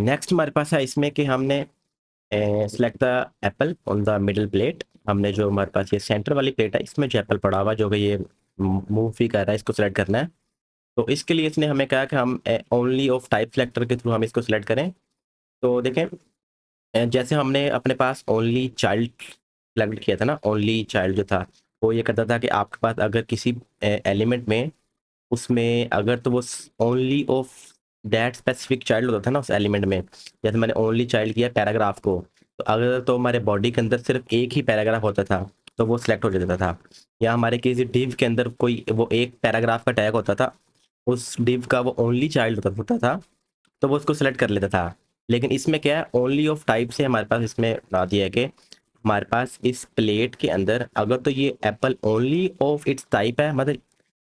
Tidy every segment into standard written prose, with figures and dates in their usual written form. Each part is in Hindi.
नेक्स्ट हमारे पास है इसमें कि हमने select the Apple on the middle plate. हमने जो हमारे पास ये सेंटर वाली प्लेट है इसमें जो एप्पल पड़ा हुआ जो कि ये मूव भी कर रहा है, इसको सिलेक्ट करना है। तो इसके लिए इसने हमें कहा कि हम ओनली ऑफ टाइप सेलेक्टर के थ्रू हम इसको सिलेक्ट करें। तो देखें, जैसे हमने अपने पास ओनली चाइल्ड सेलेक्ट किया था ना, ओनली चाइल्ड जो था वो ये करता था कि आपके पास अगर किसी एलिमेंट में उसमें अगर तो वो only of that specific child होता था ना उस एलिमेंट में। जैसे मैंने ओनली चाइल्ड किया पैराग्राफ को, तो अगर तो हमारे बॉडी के अंदर सिर्फ एक ही पैराग्राफ होता था तो वो सिलेक्ट हो जाता था। या हमारे किसी डिव के अंदर कोई वो एक पैराग्राफ का टैग होता था, उस डिव का वो ओनली चाइल्ड होता था तो वो उसको सिलेक्ट कर लेता था। लेकिन इसमें क्या है, ओनली ऑफ टाइप से हमारे पास इसमें बता दिया है कि हमारे पास इस प्लेट के अंदर अगर तो ये Apple only of its type है, मतलब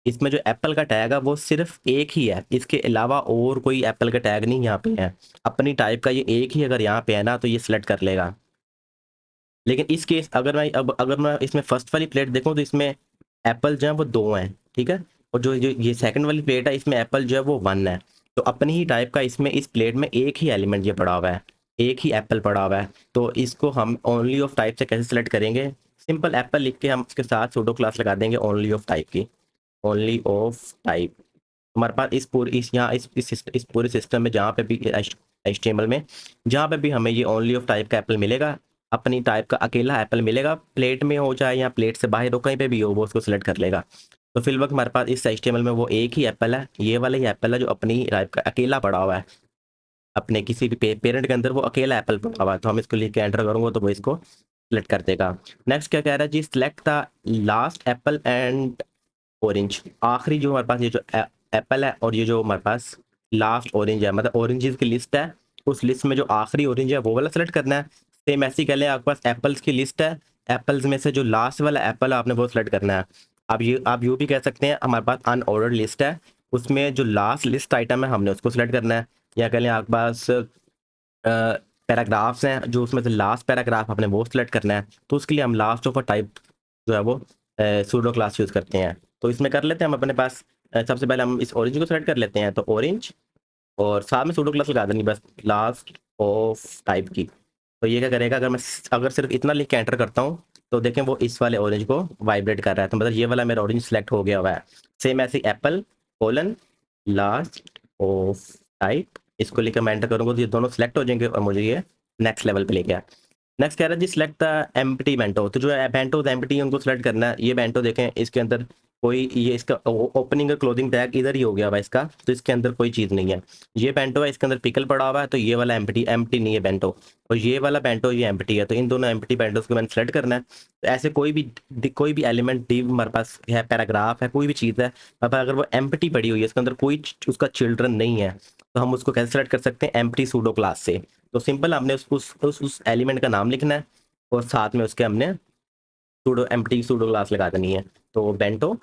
इसमें जो एप्पल का टैग है वो सिर्फ एक ही है, इसके अलावा और कोई एप्पल का टैग नहीं यहाँ पे है, अपनी टाइप का ये एक ही अगर यहाँ पे है ना तो ये सिलेक्ट कर लेगा। लेकिन इस केस अगर मैं इसमें फर्स्ट वाली प्लेट देखूँ तो इसमें एप्पल जो है वो दो हैं, ठीक है। और जो जो ये सेकंड वाली प्लेट है इसमें एप्पल जो है वो वन है। तो अपनी ही टाइप का इसमें इस प्लेट में एक ही एलिमेंट ये पड़ा हुआ है, एक ही एप्पल पड़ा हुआ है। तो इसको हम ओनली ऑफ टाइप से कैसे सेलेक्ट करेंगे, सिंपल एप्पल लिख के हम उसके साथ सूडो क्लास लगा देंगे ओनली ऑफ टाइप की। ओनली ऑफ टाइप हमारे पास इस पूरी इस यहाँ इस पूरे सिस्टम में जहाँ पे भी HTML में जहाँ पे भी हमें ये ओनली ऑफ टाइप का एप्पल मिलेगा, अपनी टाइप का अकेला एप्पल मिलेगा, प्लेट में हो चाहे या प्लेट से बाहर हो कहीं पे भी हो वो उसको सिलेक्ट कर लेगा। तो फिल वक्त हमारे पास इस HTML में वो एक ही एप्पल है, ये वाला ही एप्पल है जो अपनी टाइप का अकेला पड़ा हुआ है। अपने किसी भी पेरेंट के अंदर वो अकेला एप्पल पड़ा हुआ है, तो हम इसको लिख के एंटर करूंगा तो वो इसको सिलेक्ट कर देगा। नेक्स्ट क्या कह रहा है जी, select the last apple and orange. आखिरी जो हमारे पास ये जो एप्पल है और ये जो हमारे पास लास्ट ऑरेंज है, मतलब ऑरेंजेस की लिस्ट है, उस लिस्ट में जो आखिरी ऑरेंज है वो वाला सेलेक्ट करना है। सेम ऐसे ही कह लें, आपके पास एप्पल्स की लिस्ट है, एप्पल्स में से जो लास्ट वाला एप्पल है आपने वो सेलेक्ट करना है। अब ये आप यूँ भी कह सकते हैं हमारे पास अनऑर्डर्ड लिस्ट है, उसमें जो लास्ट लिस्ट आइटम है हमने उसको सिलेक्ट करना है। या कह लें आपके पास पैराग्राफ्स हैं, जो उसमें से लास्ट पैराग्राफ आपने वो सिलेक्ट करना है, तो उसके लिए हम लास्ट ऑफ अ टाइप जो है वो सूडो क्लास यूज़ करते हैं। तो इसमें कर लेते हैं हम अपने पास सबसे पहले हम इस ऑरेंज को सेलेक्ट कर लेते हैं, तो ऑरेंज और साथ में सूडो क्लास लगा देनी बस लास्ट ऑफ टाइप की। तो ये क्या करेगा, अगर सिर्फ इतना लिख के एंटर करता हूँ तो देखें वो इस वाले ऑरेंज को वाइब्रेट कर रहा है, तो मतलब ये वाला मेरा ऑरेंज सेलेक्ट हो गया हुआ है। सेम ऐसे Apple colon last of type, इसको लेकर मैं एंटर करूंगा तो ये दोनों सेलेक्ट हो जाएंगे और मुझे ये नेक्स्ट लेवल पे ले गया। नेक्स्ट कह रहा है जी सिलेक्ट द एम्प्टी बेंटो। तो जो बेंटो एम्प्टी है उनको सिलेक्ट करना है। ये बेंटो देखें इसके अंदर कोई ये इसका ओपनिंग और क्लोजिंग टैग इधर ही हो गया हुआ है इसका, तो इसके अंदर कोई चीज़ नहीं है। ये बेंटो है, इसके अंदर पिकल पड़ा हुआ है, तो ये वाला एम्प्टी एम्प्टी नहीं है बेंटो। और ये वाला बेंटो ये एम्प्टी है, तो इन दोनों एम्प्टी बेंटोस को मैंने सेलेक्ट करना है। तो ऐसे कोई भी एलिमेंट डिव हमारे पास है, पैराग्राफ है, कोई भी चीज़ है, अब अगर वो एम्प्टी पड़ी हुई है इसके अंदर कोई उसका चिल्ड्रन नहीं है, तो हम उसको कैसे सेलेक्ट कर सकते हैं, एम्प्टी सूडो क्लास से। तो सिंपल हमने उस एलिमेंट का नाम लिखना है और साथ में उसके हमने सूडो एम्प्टी सूडो क्लास लगा देनी है। तो बेंटो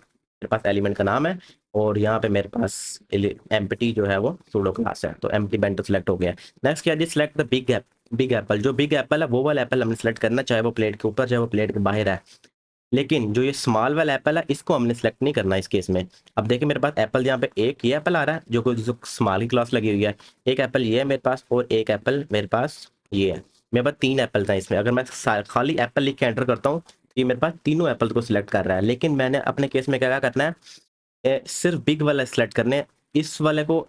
मेरे पास एलिमेंट का नाम है और यहाँ पे मेरे पास एम्प्टी जो है वो सूडो क्लास है, तो एम्प्टी बेंटो सेलेक्ट हो गया। नेक्स्ट क्या है, सिलेक्ट द बिग एप्पल। जो बिग एप्पल है वो वाला एप्पल हमने सेलेक्ट करना है, चाहे वो प्लेट के ऊपर चाहे वो प्लेट के बाहर है। लेकिन जो ये स्मॉल वाला एप्पल है इसको हमने सेलेक्ट नहीं करना इस केस में। अब देखिए मेरे पास एप्पल यहाँ पे एक ये एप्पल आ रहा है जो स्मॉल की क्लास लगी हुई है, एक एप्पल ये है मेरे पास और एक एप्पल मेरे पास ये है। मेरे पास तीन एप्पल था इसमें, अगर मैं खाली एप्पल लिख के एंटर करता हूँ तो ये मेरे पास तीनों एप्पल को सिलेक्ट कर रहा है। लेकिन मैंने अपने केस में क्या क्या करना है, सिर्फ बिग वाला सेलेक्ट करने हैं, इस वाले को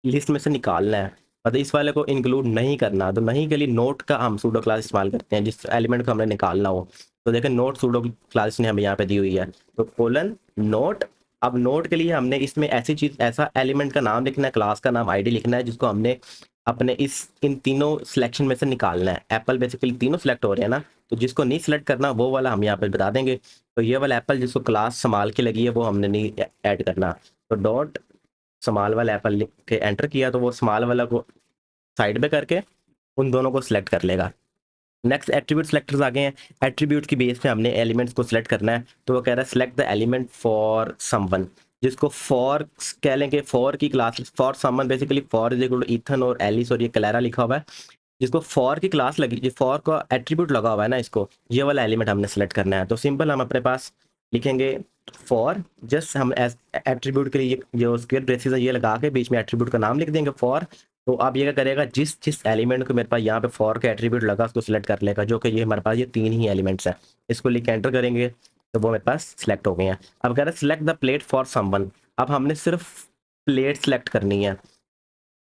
लिस्ट में से निकालना है, मतलब इस वाले को इंक्लूड नहीं करना। तो नहीं के लिए नोट का हम सूडो क्लास इस्तेमाल करते हैं जिस एलिमेंट को हमने निकालना हो। तो देखें नोट सूडो क्लास ने हमें यहाँ पे दी हुई है, तो कोलन नोट। अब नोट के लिए हमने इसमें ऐसी चीज ऐसा एलिमेंट का नाम लिखना है, क्लास का नाम आईडी लिखना है, जिसको हमने अपने इन तीनों सिलेक्शन में से निकालना है। एप्पल बेसिकली तीनों सिलेक्ट हो रहे हैं ना, तो जिसको नहीं सिलेक्ट करना वो वाला हम यहाँ पे बता देंगे। तो ये वाला एप्पल जिसको क्लास संभाल के लगी है वो हमने नहीं ऐड करना। तो डॉट स्मॉल वाला एप्पल लिख के एंटर किया तो वो स्मॉल वाला को साइड में करके उन दोनों को सिलेक्ट कर लेगा। नेक्स्ट एट्रीब्यूट सेलेक्टर्स आ गए हैं। एट्रीब्यूट की बेस पे हमने एलिमेंट्स को सिलेक्ट करना है, तो वो कह रहा है select the element for someone, जिसको फॉर कह लेंगे। फॉर की class for someone basically for is equal to Ethan और एलिस और ये क्लैरा लिखा हुआ है, जिसको फॉर की क्लास लगी, जो फॉर का एट्रीब्यूट लगा हुआ है ना, इसको ये वाला एलिमेंट हमने सेलेक्ट करना है। तो सिंपल हम अपने पास लिखेंगे फॉर, जस्ट हम एट्रीब्यूट के लिए जो स्क्वेयर ब्रेसेस है ये लगा के बीच में एट्रीब्यूट का नाम लिख देंगे फॉर, तो अब ये क्या करेगा, जिस जिस एलिमेंट को मेरे पास यहाँ पे फॉर का एट्रीब्यूट लगा उसको सिलेक्ट कर लेगा, जो कि ये हमारे पास ये 3 ही एलिमेंट्स हैं। इसको लिख के एंटर करेंगे तो वो मेरे पास सिलेक्ट हो गए हैं। अब कह रहा है select the plate for someone. अब हमने सिर्फ प्लेट सेलेक्ट करनी है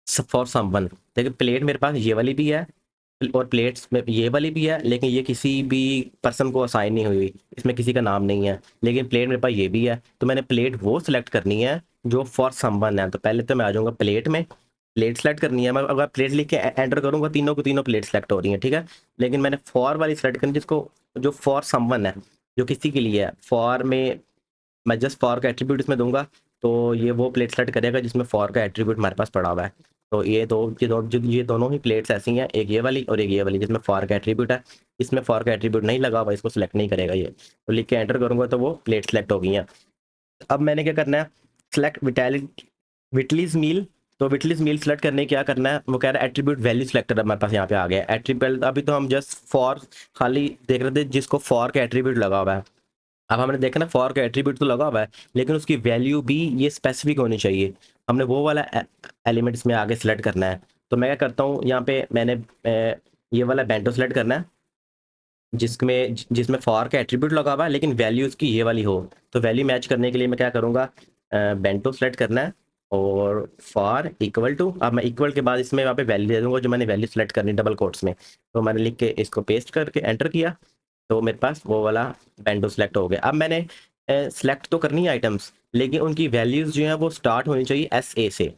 फॉर समवन। देखिए प्लेट मेरे पास ये वाली भी है और प्लेट्स में ये वाली भी है, लेकिन ये किसी भी पर्सन को असाइन नहीं हुई, इसमें किसी का नाम नहीं है। लेकिन प्लेट मेरे पास ये भी है, तो मैंने प्लेट वो सिलेक्ट करनी है जो फॉर समवन है। तो पहले तो मैं आ जाऊंगा प्लेट में, प्लेट सेलेक्ट करनी है। मैं अगर प्लेट लिख के एंटर करूंगा तीनों को तीनों प्लेट सेलेक्ट हो रही है, ठीक है। लेकिन मैंने फॉर वाली सेलेक्ट करनी जिसको, जो फॉर समवन है, जो किसी के लिए है। फॉर में मैं जस्ट फॉर का एट्रीब्यूट इसमें दूंगा तो ये वो प्लेट सेलेक्ट करेगा जिसमें फॉर का एट्रीब्यूट हमारे पास पड़ा हुआ है। तो ये दोनों ही प्लेट्स ऐसी हैं, एक ये वाली और एक ये वाली, जिसमें फॉर का एट्रीब्यूट है। इसमें फॉर का एट्रीब्यूट नहीं लगा हुआ, इसको सिलेक्ट नहीं करेगा ये। तो लिख के एंटर करूंगा तो वो प्लेट सेलेक्ट हो गई हैं। अब मैंने क्या करना है, सेलेक्ट विटलीज मील। तो विटलीज मील सेलेक्ट करने क्या करना है, वो कह रहा है एट्रीब्यूट वैल्यू सेलेक्टर हमारे पास यहाँ पे आ गया एट्रीब्यूट। अभी तो हम जस्ट फॉर खाली देख रहे थे जिसको फॉर का एट्रीब्यूट लगा हुआ है। अब हमने देखा ना फॉर का एट्रीब्यूट तो लगा हुआ है, लेकिन उसकी वैल्यू भी ये स्पेसिफिक होनी चाहिए। हमने वो वाला एलिमेंट इसमें आगे सेलेक्ट करना है। तो मैं क्या करता हूँ, यहाँ पे मैंने ये वाला बेंटो सेलेक्ट करना है जिसमें फॉर का एट्रीब्यूट लगा हुआ है लेकिन वैल्यू उसकी ये वाली हो। तो वैल्यू मैच करने के लिए मैं क्या करूँगा, बेंटो सेलेक्ट करना है और फॉर इक्वल टू। अब मैं इक्वल के बाद इसमें वहाँ पे वैल्यू दे दूंगा जो मैंने वैल्यू सेलेक्ट करनी डबल कोट्स में। तो मैंने लिख के इसको पेस्ट करके एंटर किया तो मेरे पास वो वाला बेंटो सेलेक्ट हो गया। अब मैंने सेलेक्ट तो करनी है आइटम्स, लेकिन उनकी वैल्यूज जो है वो स्टार्ट होनी चाहिए SA से।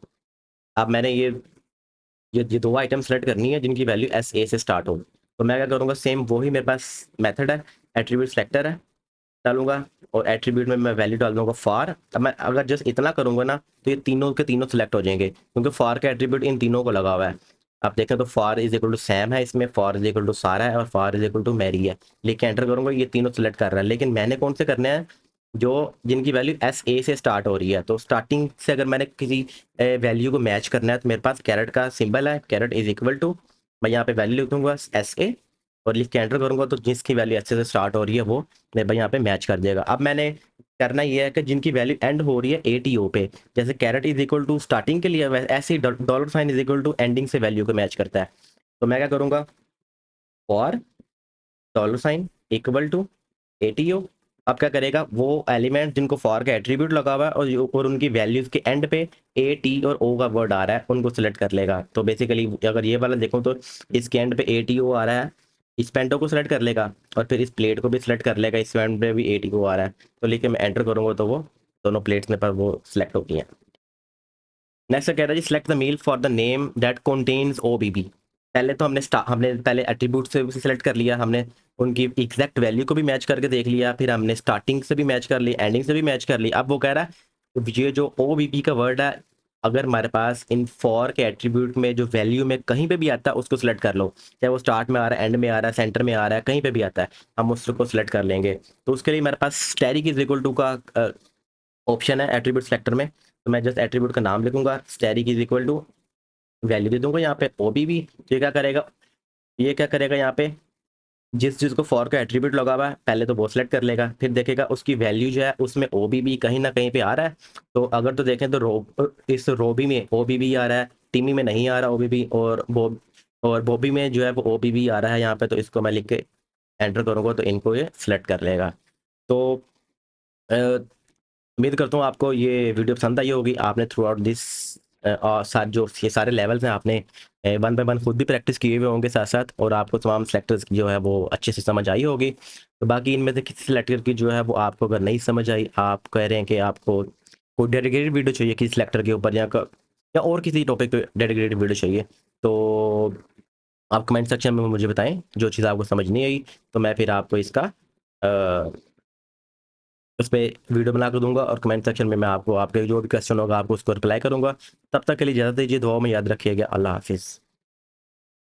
अब मैंने ये दो आइटम सेलेक्ट करनी है जिनकी वैल्यू SA से स्टार्ट हो। तो मैं क्या करूँगा, सेम वही मेरे पास मेथड है, एट्रीब्यूट सेलेक्टर है, डालूंगा और एट्रीब्यूट में मैं वैल्यू डाल दूंगा फॉर। अब मैं अगर जस्ट इतना करूंगा ना तो ये तीनों के तीनों सेलेक्ट हो जाएंगे, क्योंकि फॉर का एट्रीब्यूट इन तीनों को लगा हुआ है। आप देखें तो for is equal to Sam है, इसमें for is equal to Sarah है और for is equal to Mary है। लेकिन एंटर करूंगा ये तीनों सेलेक्ट कर रहा है, लेकिन मैंने कौन से करने हैं, जो जिनकी वैल्यू SA से स्टार्ट हो रही है। तो स्टार्टिंग से अगर मैंने किसी वैल्यू को मैच करना है तो मेरे पास कैरेट का सिंबल है, कैरेट इज इक्वल टू, मैं यहाँ पे वैल्यू लिख दूंगा SA और लिख के एंटर करूंगा तो जिसकी वैल्यू SA से स्टार्ट हो रही है वो मेरे भाई यहाँ पे मैच कर देगा। अब मैंने करना ये है कि जिनकी वैल्यू एंड हो रही है ATO पे, जैसे caret is equal to starting के लिए ऐसे ही dollar sign is equal to ending से वैल्यू को मैच करता है। तो मैं क्या करूँगा, for dollar sign equal to ATO। अब क्या करेगा, वो एलिमेंट जिनको फॉर का एट्रीब्यूट लगा हुआ है और उनकी वैल्यूज के एंड पे AT और O का वर्ड आ रहा है उनको सिलेक्ट कर लेगा। तो बेसिकली अगर ये वाला देखूं तो इसके एंड पे ATO आ रहा है, इस पेंटो को सिलेक्ट कर लेगा और फिर इस प्लेट को भी सिलेक्ट कर लेगा, इस एंड पे भी ATO आ रहा है। तो लेकिन मैं एंटर करूंगा तो वो दोनों प्लेट्स में पर वो सिलेक्ट होती हैं। नेक्स्ट कह रहा है जी select the mail for the name that contains OBB। पहले तो हमने पहले एट्रीब्यूट से सिलेक्ट कर लिया, हमने उनकी एग्जैक्ट वैल्यू को भी मैच करके देख लिया, फिर हमने स्टार्टिंग से भी मैच कर ली, एंडिंग से भी मैच कर ली। अब वो कह रहा है ये जो OBB का वर्ड है, अगर हमारे पास इन फॉर के एट्रीब्यूट में जो वैल्यू में कहीं पे भी आता है उसको सिलेक्ट कर लो, चाहे वो स्टार्ट में आ रहा है, एंड में आ रहा है, सेंटर में आ रहा है, कहीं पे भी आता है हम उसको सिलेक्ट कर लेंगे। तो उसके लिए मेरे पास स्टैटिक इज इक्वल टू का ऑप्शन है एट्रीब्यूट सेलेक्टर में। तो मैं जस्ट एट्रीब्यूट का नाम लिखूंगा, static is equal to value दे दूंगा यहाँ पे OBB। तो ये क्या करेगा यहाँ पे, जिस जिसको फॉर का एट्रीब्यूट लगा हुआ है पहले तो वो सिलेक्ट कर लेगा, फिर देखेगा उसकी वैल्यू जो है उसमें OBB कहीं ना कहीं पे आ रहा है। तो अगर तो देखें तो इस रोबी में OBB आ रहा है, टीमी में नहीं आ रहा OBB, और बॉबी में जो है वो OBB आ रहा है यहाँ पे। तो इसको मैं लिख के एंटर करूँगा तो इनको ये सिलेक्ट कर लेगा। तो उम्मीद करता हूँ आपको ये वीडियो पसंद आई होगी। आपने थ्रू आउट दिस और साथ जो ये सारे लेवल्स हैं आपने 1 बाय 1 खुद भी प्रैक्टिस किए हुए होंगे साथ साथ, और आपको तमाम सेलेक्टर्स की जो है वो अच्छे से समझ आई होगी। तो बाकी इनमें से किसी सेलेक्टर की जो है वो आपको अगर नहीं समझ आई, आप कह रहे हैं कि आपको कोई डेडिकेटेड वीडियो चाहिए किसी सेलेक्टर के ऊपर या और किसी टॉपिक पे डेडिकेटेड वीडियो चाहिए, तो आप कमेंट सेक्शन में मुझे बताएं जो चीज़ आपको समझ नहीं आई। तो मैं फिर आपको इसका उस पर वीडियो बना कर दूंगा और कमेंट सेक्शन में मैं आपको आपके जो भी क्वेश्चन होगा आपको उसको रिप्लाई करूंगा। तब तक के लिए इजाज़त दीजिए, दुआ में याद रखिएगा। अल्लाह हाफिज़।